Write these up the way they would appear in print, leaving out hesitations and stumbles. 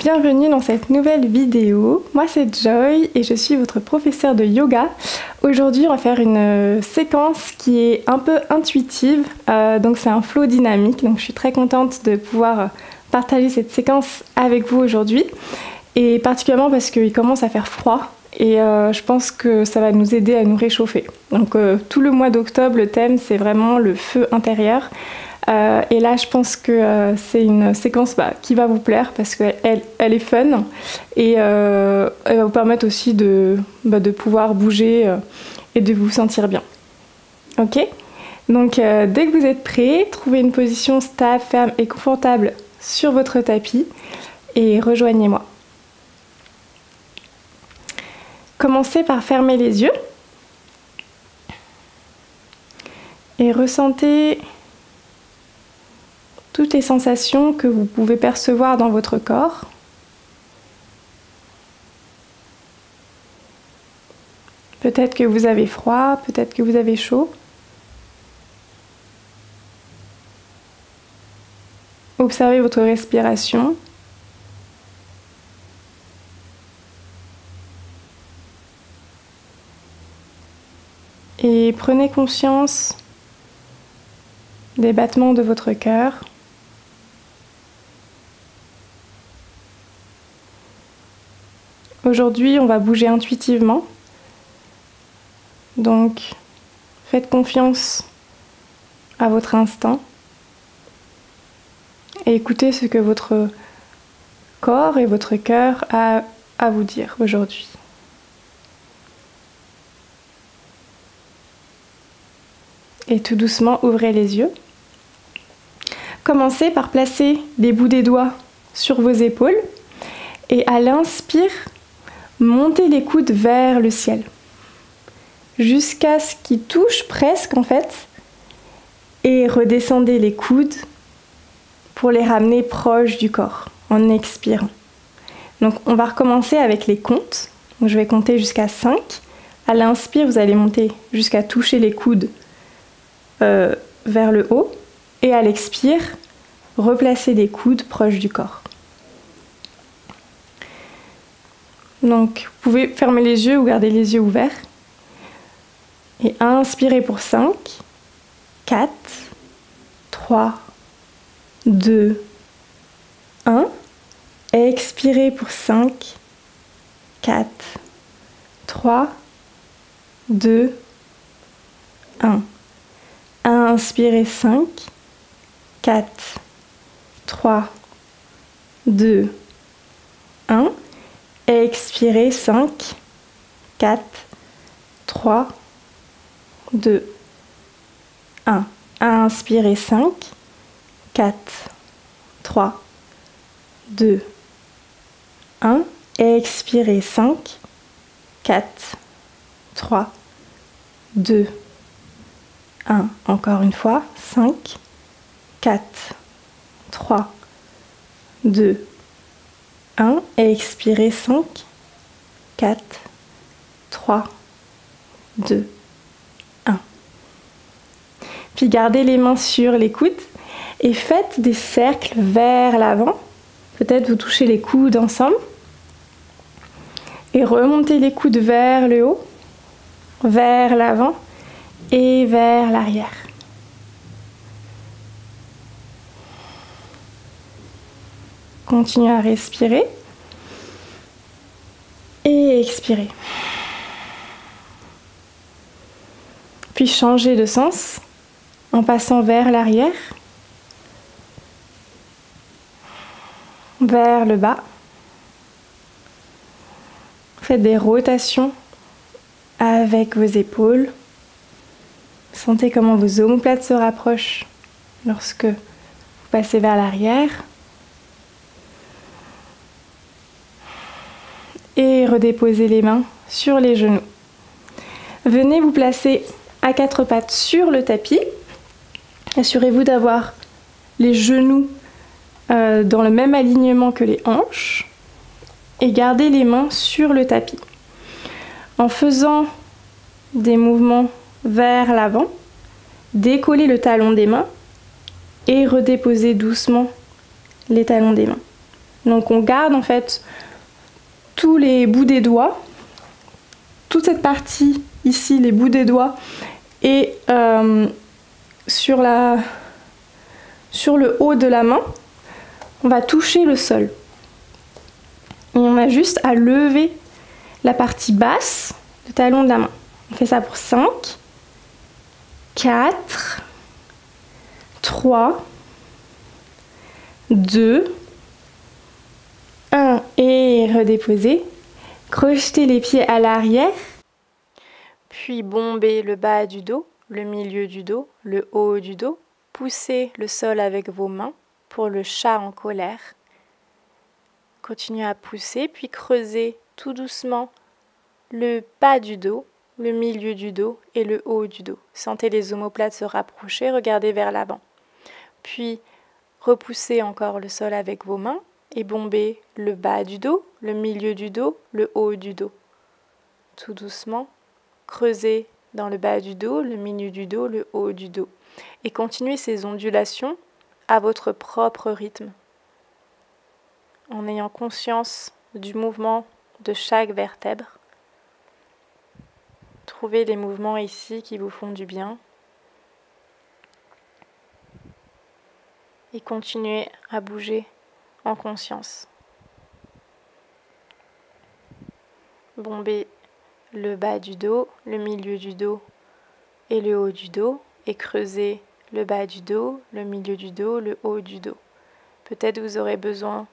bienvenue dans cette nouvelle vidéo. Moi c'est Joy et je suis votre professeure de yoga. Aujourd'hui on va faire une séquence qui est un peu intuitive, donc c'est un flow dynamique, donc je suis très contente de pouvoir partager cette séquence avec vous aujourd'hui, et particulièrement parce qu'il commence à faire froid et je pense que ça va nous aider à nous réchauffer. Donc tout le mois d'octobre le thème c'est vraiment le feu intérieur. Et là je pense que c'est une séquence qui va vous plaire parce qu'elle est fun et elle va vous permettre aussi de pouvoir bouger et de vous sentir bien. Ok? Donc dès que vous êtes prêts, trouvez une position stable, ferme et confortable sur votre tapis et rejoignez-moi. Commencez par fermer les yeux et ressentez toutes les sensations que vous pouvez percevoir dans votre corps. Peut-être que vous avez froid, peut-être que vous avez chaud. Observez votre respiration. Et prenez conscience des battements de votre cœur. Aujourd'hui, on va bouger intuitivement. Donc, faites confiance à votre instinct et écoutez ce que votre corps et votre cœur a à vous dire aujourd'hui. Et tout doucement, ouvrez les yeux. Commencez par placer les bouts des doigts sur vos épaules et à l'inspire, montez les coudes vers le ciel jusqu'à ce qu'ils touchent presque en fait, et redescendez les coudes pour les ramener proches du corps en expirant. Donc on va recommencer avec les comptes. Donc, je vais compter jusqu'à 5. À l'inspire, vous allez monter jusqu'à toucher les coudes vers le haut, et à l'expire, replacez les coudes proches du corps. Donc, vous pouvez fermer les yeux ou garder les yeux ouverts. Et inspirez pour 5, 4, 3, 2, 1. Expirez pour 5, 4, 3, 2, 1. Inspirez 5, 4, 3, 2, 1. Expirez 5, 4, 3, 2, 1. Inspirez 5, 4, 3, 2, 1. Expirez 5, 4, 3, 2, 1. Encore une fois, 5, 4, 3, 2, 1. Expirez 5, 4, 3, 2, 1. Puis gardez les mains sur les coudes et faites des cercles vers l'avant. Peut-être vous touchez les coudes ensemble. Et remontez les coudes vers le haut, vers l'avant et vers l'arrière. Continuez à respirer et expirez. Puis changez de sens en passant vers l'arrière, vers le bas. Faites des rotations avec vos épaules. Sentez comment vos omoplates se rapprochent lorsque vous passez vers l'arrière. Et redéposez les mains sur les genoux. Venez vous placer à quatre pattes sur le tapis. Assurez-vous d'avoir les genoux dans le même alignement que les hanches. Et gardez les mains sur le tapis. En faisant des mouvements vers l'avant, décollez le talon des mains et redéposez doucement les talons des mains. Donc on garde en fait tous les bouts des doigts, toute cette partie ici, les bouts des doigts, et sur le haut de la main, on va toucher le sol. Et on a juste à lever la partie basse du talon de la main. On fait ça pour 5, 4, 3, 2, 1 et redéposer. Crochetez les pieds à l'arrière. Puis bombez le bas du dos, le milieu du dos, le haut du dos. Poussez le sol avec vos mains pour le chat en colère. Continuez à pousser, puis creusez tout doucement le bas du dos, le milieu du dos et le haut du dos. Sentez les omoplates se rapprocher, regardez vers l'avant. Puis repoussez encore le sol avec vos mains et bombez le bas du dos, le milieu du dos, le haut du dos. Tout doucement, creusez dans le bas du dos, le milieu du dos, le haut du dos. Et continuez ces ondulations à votre propre rythme, en ayant conscience du mouvement de chaque vertèbre. Trouvez les mouvements ici qui vous font du bien. Et continuez à bouger en conscience. Bombez le bas du dos, le milieu du dos et le haut du dos. Et creusez le bas du dos, le milieu du dos, le haut du dos. Peut-être vous aurez besoin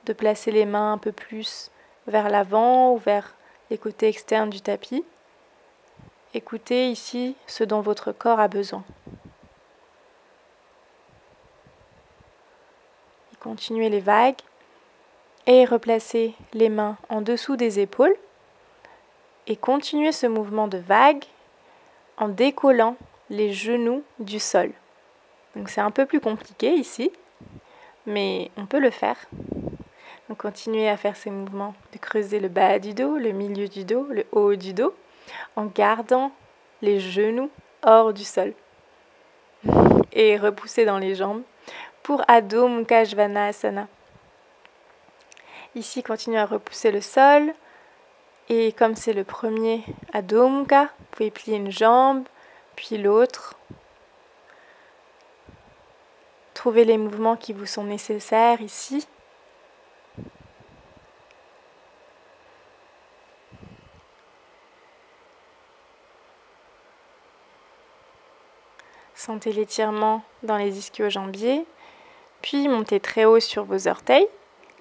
de placer les mains un peu plus vers l'avant ou vers les côtés externes du tapis. Écoutez ici ce dont votre corps a besoin. Et continuez les vagues et replacez les mains en dessous des épaules et continuez ce mouvement de vague en décollant les genoux du sol. Donc c'est un peu plus compliqué ici, mais on peut le faire. Donc continuez à faire ces mouvements de creuser le bas du dos, le milieu du dos, le haut du dos, en gardant les genoux hors du sol. Et repoussez dans les jambes pour Adho Mukha Svanasana. Ici, continuez à repousser le sol. Et comme c'est le premier Adho Mukha, vous pouvez plier une jambe, puis l'autre. Trouvez les mouvements qui vous sont nécessaires ici. Sentez l'étirement dans les ischio-jambiers, puis montez très haut sur vos orteils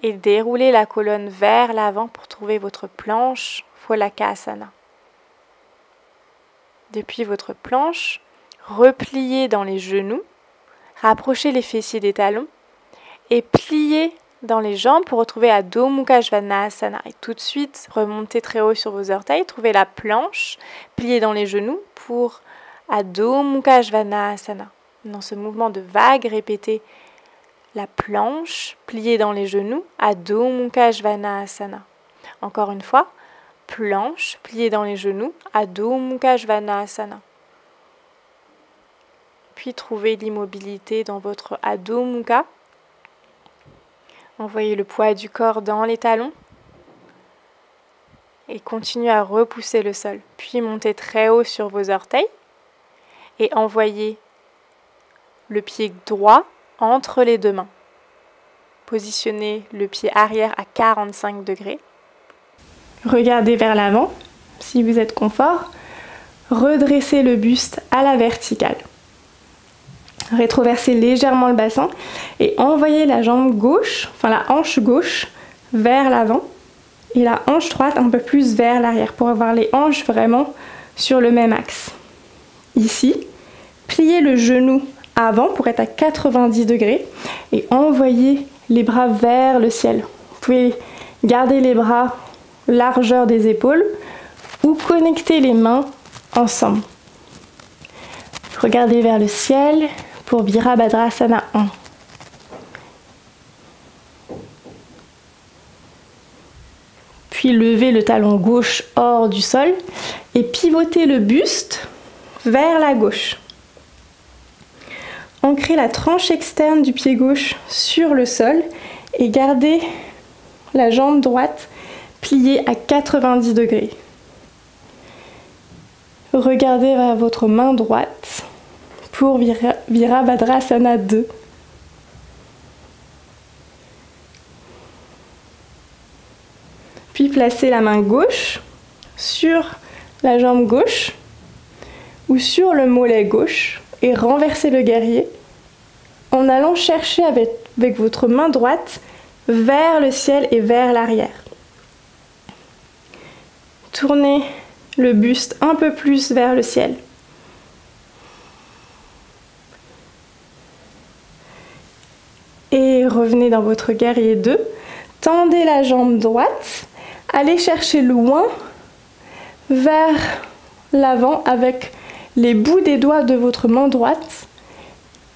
et déroulez la colonne vers l'avant pour trouver votre planche Pholakasana. Depuis votre planche, repliez dans les genoux, rapprochez les fessiers des talons et pliez dans les jambes pour retrouver Adho Mukha Svanasana. Et tout de suite, remontez très haut sur vos orteils, trouvez la planche, pliez dans les genoux pour Adho Mukha Svanasana. Dans ce mouvement de vague, répétez la planche, pliée dans les genoux, Adho Mukha Svanasana. Encore une fois, planche, pliée dans les genoux, Adho Mukha Svanasana. Puis trouvez l'immobilité dans votre Adho Mukha. Envoyez le poids du corps dans les talons et continuez à repousser le sol. Puis montez très haut sur vos orteils et envoyez le pied droit entre les deux mains. Positionnez le pied arrière à 45 degrés. Regardez vers l'avant si vous êtes confort. Redressez le buste à la verticale. Rétroversez légèrement le bassin et envoyez la jambe gauche, enfin la hanche gauche vers l'avant et la hanche droite un peu plus vers l'arrière pour avoir les hanches vraiment sur le même axe. Ici, pliez le genou avant pour être à 90 degrés et envoyez les bras vers le ciel. Vous pouvez garder les bras largeur des épaules ou connecter les mains ensemble. Regardez vers le ciel pour Virabhadrasana 1. Puis levez le talon gauche hors du sol et pivotez le buste vers la gauche. Ancrez la tranche externe du pied gauche sur le sol Et gardez la jambe droite pliée à 90 degrés. Regardez vers votre main droite pour Virabhadrasana 2. Puis placez la main gauche sur la jambe gauche ou sur le mollet gauche et renversez le guerrier en allant chercher avec votre main droite vers le ciel et vers l'arrière. Tournez le buste un peu plus vers le ciel. Et revenez dans votre guerrier 2. Tendez la jambe droite. Allez chercher loin vers l'avant avec les bouts des doigts de votre main droite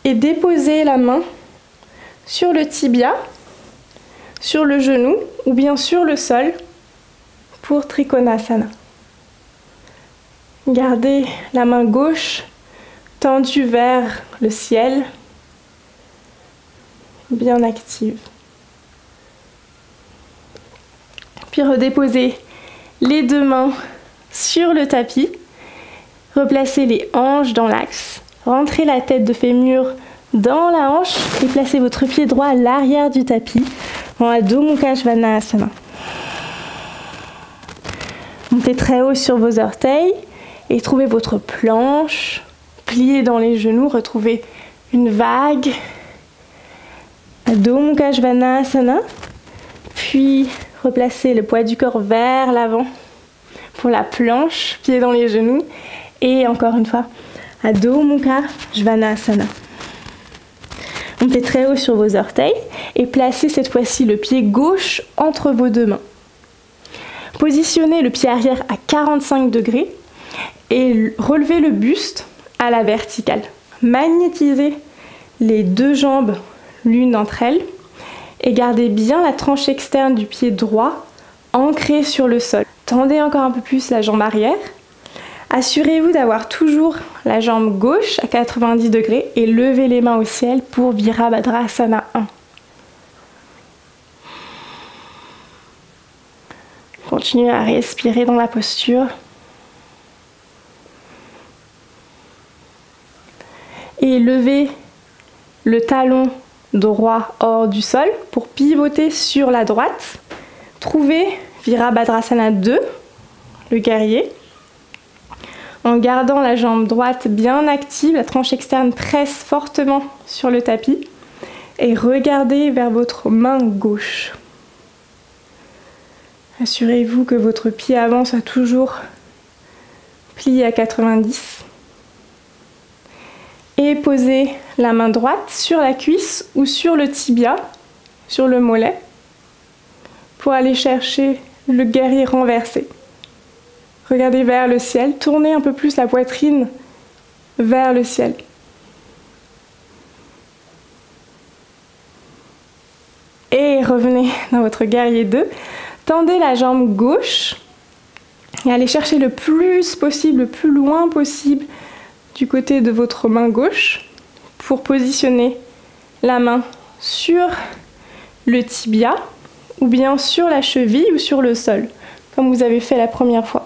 et déposez la main sur le tibia, sur le genou ou bien sur le sol pour Trikonasana. Gardez la main gauche tendue vers le ciel, bien active. Puis redéposez les deux mains sur le tapis. Replacez les hanches dans l'axe. Rentrez la tête de fémur dans la hanche et placez votre pied droit à l'arrière du tapis en Adho Mukha Svanasana. Montez très haut sur vos orteils et trouvez votre planche. Pliez dans les genoux, retrouvez une vague. Adho Mukha Svanasana. Puis replacez le poids du corps vers l'avant pour la planche, pieds dans les genoux. Et encore une fois, Adho Mukha Svanasana. Montez très haut sur vos orteils et placez cette fois-ci le pied gauche entre vos deux mains. Positionnez le pied arrière à 45 degrés et relevez le buste à la verticale. Magnétisez les deux jambes l'une d'entre elles et gardez bien la tranche externe du pied droit ancrée sur le sol. Tendez encore un peu plus la jambe arrière. Assurez-vous d'avoir toujours la jambe gauche à 90 degrés et levez les mains au ciel pour Virabhadrasana 1. Continuez à respirer dans la posture. Et levez le talon droit hors du sol pour pivoter sur la droite. Trouvez Virabhadrasana 2, le guerrier. En gardant la jambe droite bien active, la tranche externe presse fortement sur le tapis et regardez vers votre main gauche. Assurez-vous que votre pied avant soit toujours plié à 90. Et posez la main droite sur la cuisse ou sur le tibia, sur le mollet, pour aller chercher le guerrier renversé. Regardez vers le ciel, tournez un peu plus la poitrine vers le ciel. Et revenez dans votre guerrier 2. Tendez la jambe gauche et allez chercher le plus possible, le plus loin possible du côté de votre main gauche pour positionner la main sur le tibia ou bien sur la cheville ou sur le sol, comme vous avez fait la première fois.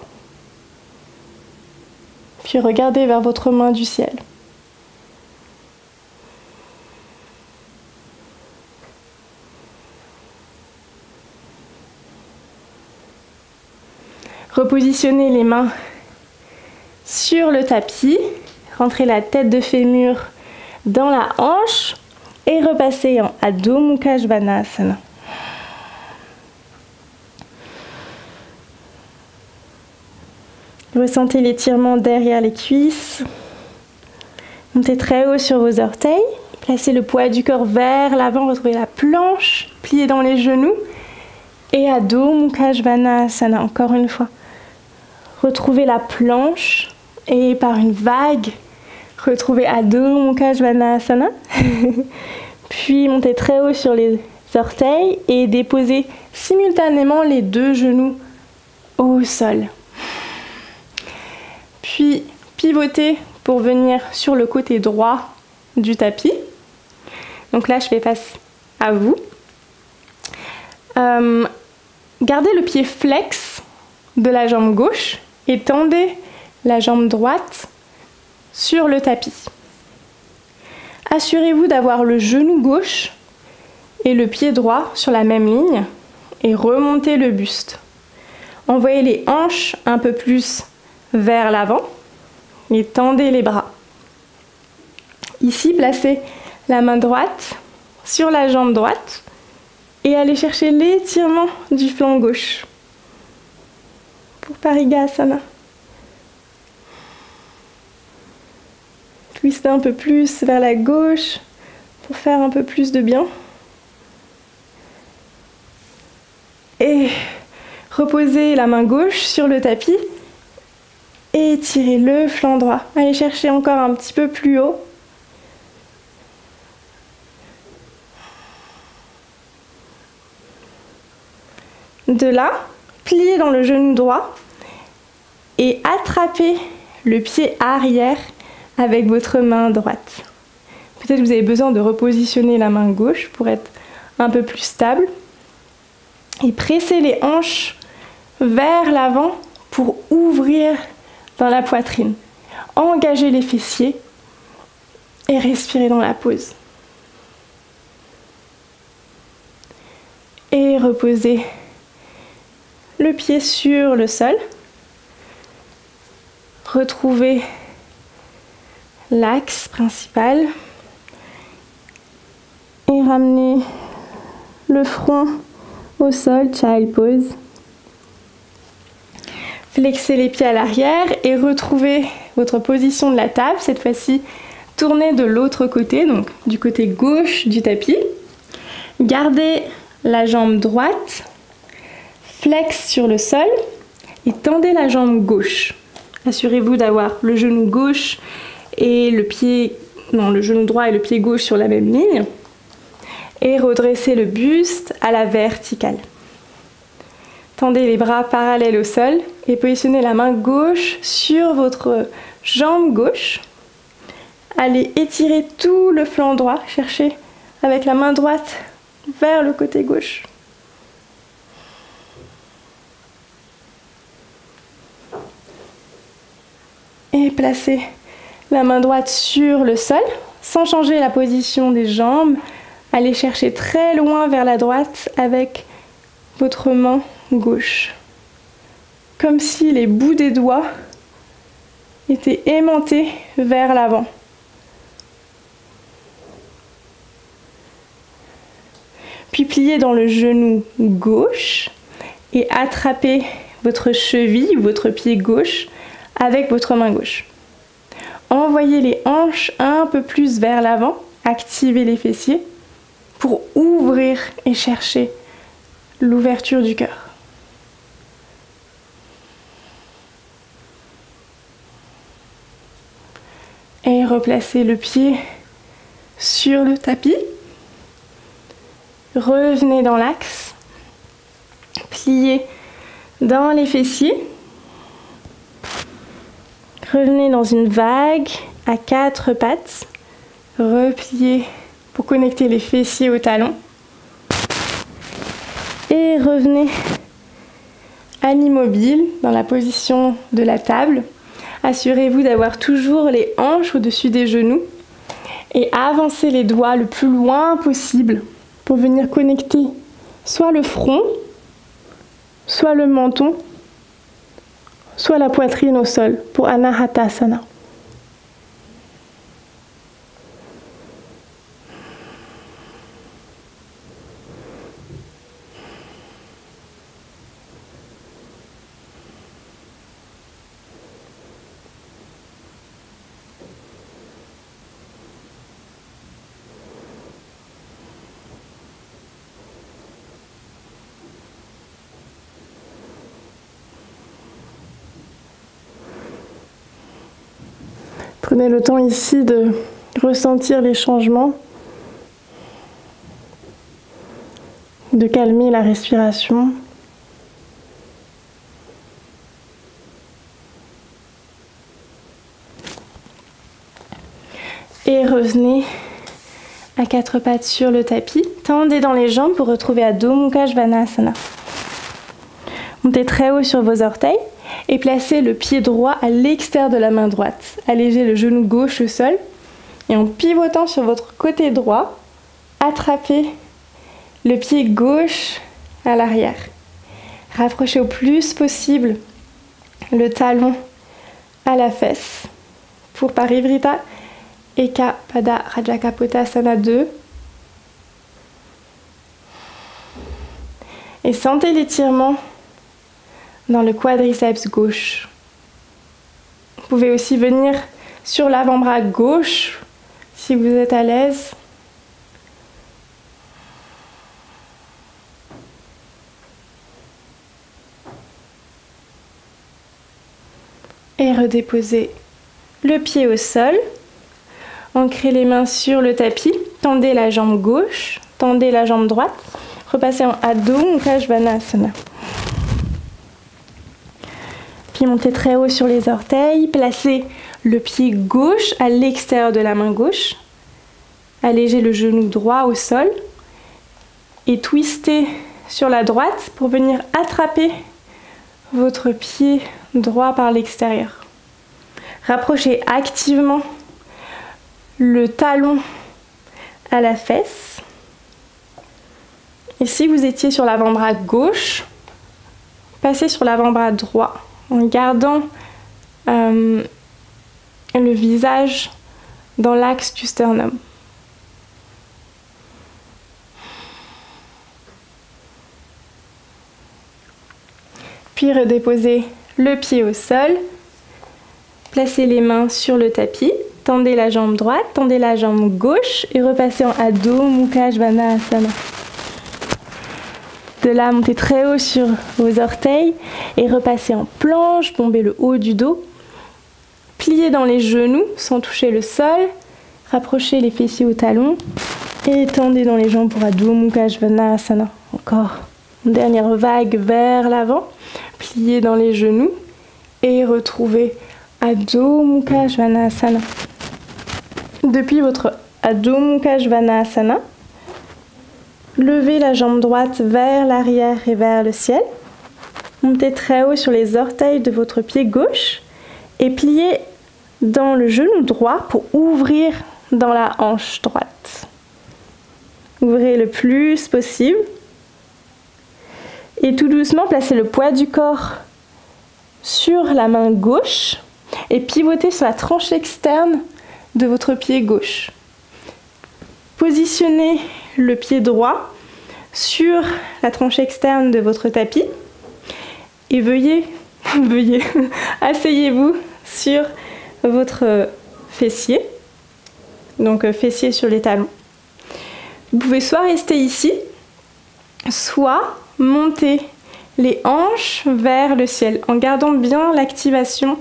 Puis regardez vers votre main du ciel. Repositionnez les mains sur le tapis. Rentrez la tête de fémur dans la hanche et repassez en Adho Mukha Svanasana. Ressentez l'étirement derrière les cuisses. Montez très haut sur vos orteils. Placez le poids du corps vers l'avant. Retrouvez la planche. Pliez dans les genoux. Et Adho Mukha Svanasana. Encore une fois. Retrouvez la planche. Et par une vague, retrouvez Adho Mukha Svanasana. Puis montez très haut sur les orteils. Et déposez simultanément les deux genoux au sol. Puis pivotez pour venir sur le côté droit du tapis. Donc là, je fais face à vous. Gardez le pied flex de la jambe gauche et tendez la jambe droite sur le tapis. Assurez-vous d'avoir le genou gauche et le pied droit sur la même ligne et remontez le buste. Envoyez les hanches un peu plus vers l'avant et tendez les bras. Ici, placez la main droite sur la jambe droite et allez chercher l'étirement du flanc gauche pour Parigasana. Twistez un peu plus vers la gauche pour faire un peu plus de bien. Et reposez la main gauche sur le tapis et étirez le flanc droit. Allez chercher encore un petit peu plus haut. De là, pliez dans le genou droit et attrapez le pied arrière avec votre main droite. Peut-être que vous avez besoin de repositionner la main gauche pour être un peu plus stable. Et pressez les hanches vers l'avant pour ouvrir dans la poitrine. Engagez les fessiers et respirez dans la pause. Et reposez le pied sur le sol. Retrouvez l'axe principal et ramenez le front au sol, child pose. Flexez les pieds à l'arrière et retrouvez votre position de la table. Cette fois-ci, tournez de l'autre côté, donc du côté gauche du tapis. Gardez la jambe droite, flex sur le sol et tendez la jambe gauche. Assurez-vous d'avoir le genou gauche et le genou droit et le pied gauche sur la même ligne. Et redressez le buste à la verticale. Tendez les bras parallèles au sol et positionnez la main gauche sur votre jambe gauche. Allez étirer tout le flanc droit. Cherchez avec la main droite vers le côté gauche. Et placez la main droite sur le sol sans changer la position des jambes. Allez chercher très loin vers la droite avec votre main gauche. Comme si les bouts des doigts étaient aimantés vers l'avant. Puis pliez dans le genou gauche et attrapez votre cheville ou votre pied gauche avec votre main gauche. Envoyez les hanches un peu plus vers l'avant, activez les fessiers pour ouvrir et chercher l'ouverture du cœur. Et replacez le pied sur le tapis. Revenez dans l'axe. Pliez dans les fessiers. Revenez dans une vague à 4 pattes. Repliez pour connecter les fessiers aux talons. Et revenez à l'immobile dans la position de la table. Assurez-vous d'avoir toujours les hanches au-dessus des genoux et avancez les doigts le plus loin possible pour venir connecter soit le front, soit le menton, soit la poitrine au sol pour Anahatasana. Prenez le temps ici de ressentir les changements, de calmer la respiration. Et revenez à quatre pattes sur le tapis. Tendez dans les jambes pour retrouver Adho Mukha Svanasana. Montez très haut sur vos orteils et placez le pied droit à l'extérieur de la main droite. Allégez le genou gauche au sol et en pivotant sur votre côté droit, attrapez le pied gauche à l'arrière. Rapprochez au plus possible le talon à la fesse pour Parivrita Eka Pada Rajakapotasana 2. Et sentez l'étirement dans le quadriceps gauche. Vous pouvez aussi venir sur l'avant-bras gauche si vous êtes à l'aise. Et redéposez le pied au sol. Ancrez les mains sur le tapis. Tendez la jambe gauche, tendez la jambe droite. Repassez en Adho Mukha Svanasana. Puis montez très haut sur les orteils. Placez le pied gauche à l'extérieur de la main gauche. Allégez le genou droit au sol. Et twistez sur la droite pour venir attraper votre pied droit par l'extérieur. Rapprochez activement le talon à la fesse. Et si vous étiez sur l'avant-bras gauche, passez sur l'avant-bras droit en gardant le visage dans l'axe du sternum. Puis redéposez le pied au sol. Placez les mains sur le tapis. Tendez la jambe droite, tendez la jambe gauche et repassez en Adho Mukha Svanasana. De là, montez très haut sur vos orteils et repassez en planche, bombez le haut du dos. Pliez dans les genoux sans toucher le sol. Rapprochez les fessiers au talon et tendez dans les jambes pour Adho Mukha Svanasana. Encore une dernière vague vers l'avant. Pliez dans les genoux et retrouvez Adho Mukha Svanasana. Depuis votre Adho Mukha Svanasana, levez la jambe droite vers l'arrière et vers le ciel. Montez très haut sur les orteils de votre pied gauche et pliez dans le genou droit pour ouvrir dans la hanche droite. Ouvrez le plus possible. Et tout doucement, placez le poids du corps sur la main gauche et pivotez sur la tranche externe de votre pied gauche. Positionnez le pied droit sur la tranche externe de votre tapis et veuillez asseyez-vous sur votre fessier, donc fessier sur les talons. Vous pouvez soit rester ici, soit monter les hanches vers le ciel en gardant bien l'activation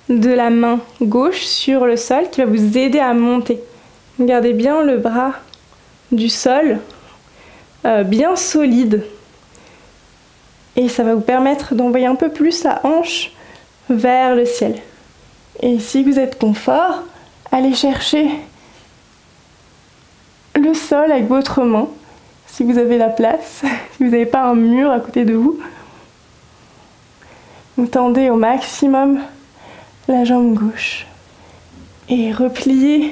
de la main gauche sur le sol qui va vous aider à monter. Gardez bien le bras du sol bien solide et ça va vous permettre d'envoyer un peu plus la hanche vers le ciel. Et si vous êtes confort, allez chercher le sol avec votre main si vous avez la place, si vous n'avez pas un mur à côté de vous. Vous tendez au maximum la jambe gauche et repliez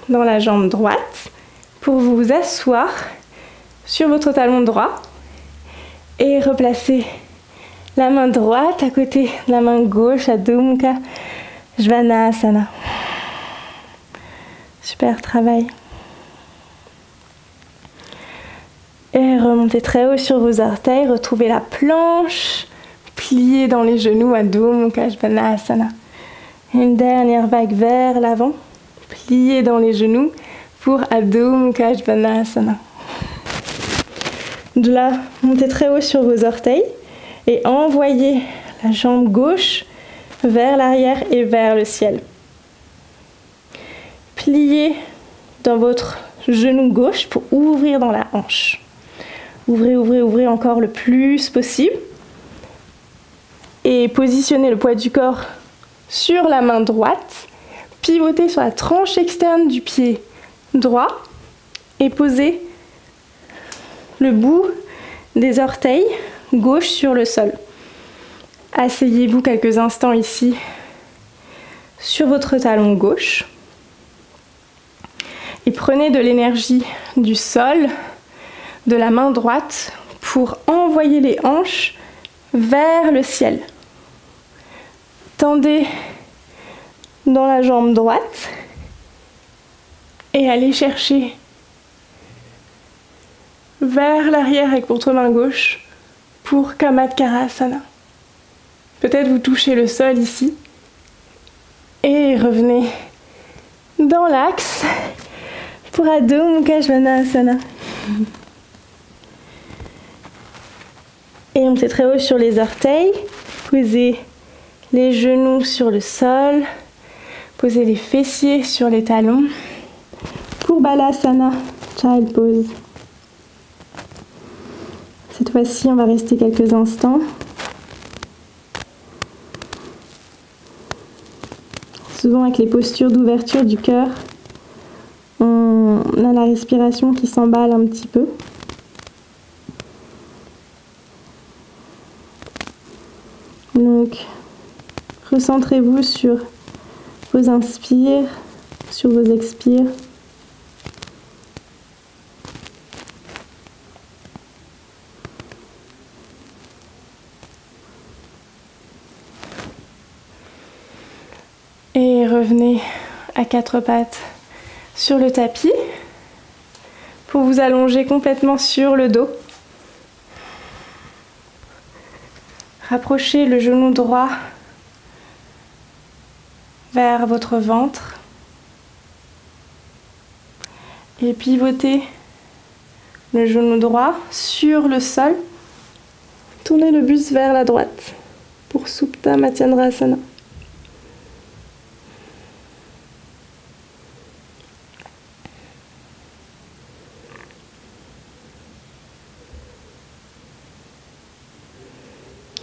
dans la jambe droite pour vous asseoir sur votre talon droit et replacer la main droite à côté de la main gauche, Adho Mukha Svanasana. Super travail. Et remontez très haut sur vos orteils, retrouvez la planche, pliez dans les genoux, Adho Mukha Svanasana. Une dernière vague vers l'avant, pliez dans les genoux pour Adho Mukha Svanasana. De là, montez très haut sur vos orteils et envoyez la jambe gauche vers l'arrière et vers le ciel. Pliez dans votre genou gauche pour ouvrir dans la hanche. Ouvrez, ouvrez, ouvrez encore le plus possible. Et positionnez le poids du corps sur la main droite. Pivotez sur la tranche externe du pied droit et posez le bout des orteils gauche sur le sol. Asseyez-vous quelques instants ici sur votre talon gauche et prenez de l'énergie du sol, de la main droite pour envoyer les hanches vers le ciel. Tendez dans la jambe droite et allez chercher vers l'arrière avec votre main gauche pour Kamatkarasana. Peut-être vous touchez le sol ici et revenez dans l'axe pour Adho Mukha Svanasana. Et montez très haut sur les orteils, posez les genoux sur le sol, posez les fessiers sur les talons pour Balasana, Child Pose. Cette fois-ci, on va rester quelques instants. Souvent, avec les postures d'ouverture du cœur, on a la respiration qui s'emballe un petit peu. Donc, recentrez-vous sur vos inspires, sur vos expires. Et revenez à quatre pattes sur le tapis pour vous allonger complètement sur le dos. Rapprochez le genou droit vers votre ventre et pivotez le genou droit sur le sol. Tournez le buste vers la droite pour Supta Matsyendrasana.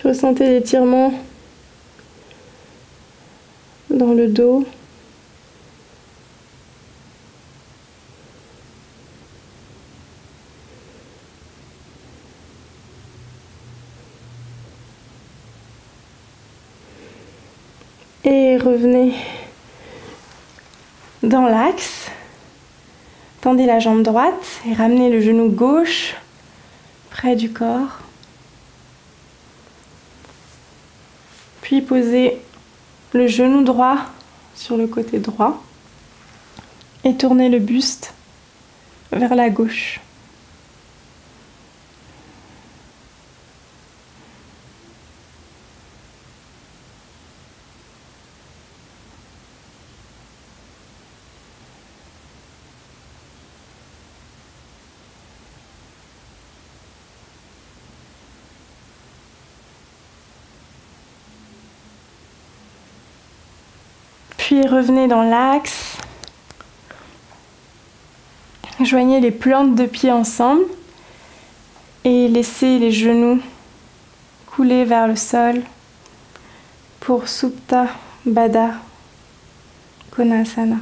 Ressentez l'étirement dans le dos. Et revenez dans l'axe. Tendez la jambe droite et ramenez le genou gauche près du corps. Puis posez le genou droit sur le côté droit et tournez le buste vers la gauche. Puis revenez dans l'axe. Joignez les plantes de pieds ensemble et laissez les genoux couler vers le sol pour Supta Baddha Konasana.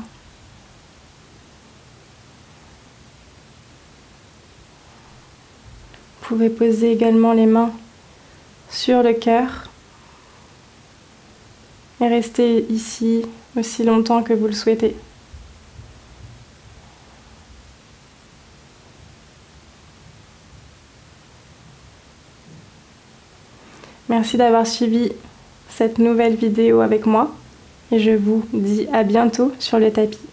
Vous pouvez poser également les mains sur le cœur et rester ici aussi longtemps que vous le souhaitez. Merci d'avoir suivi cette nouvelle vidéo avec moi et je vous dis à bientôt sur le tapis.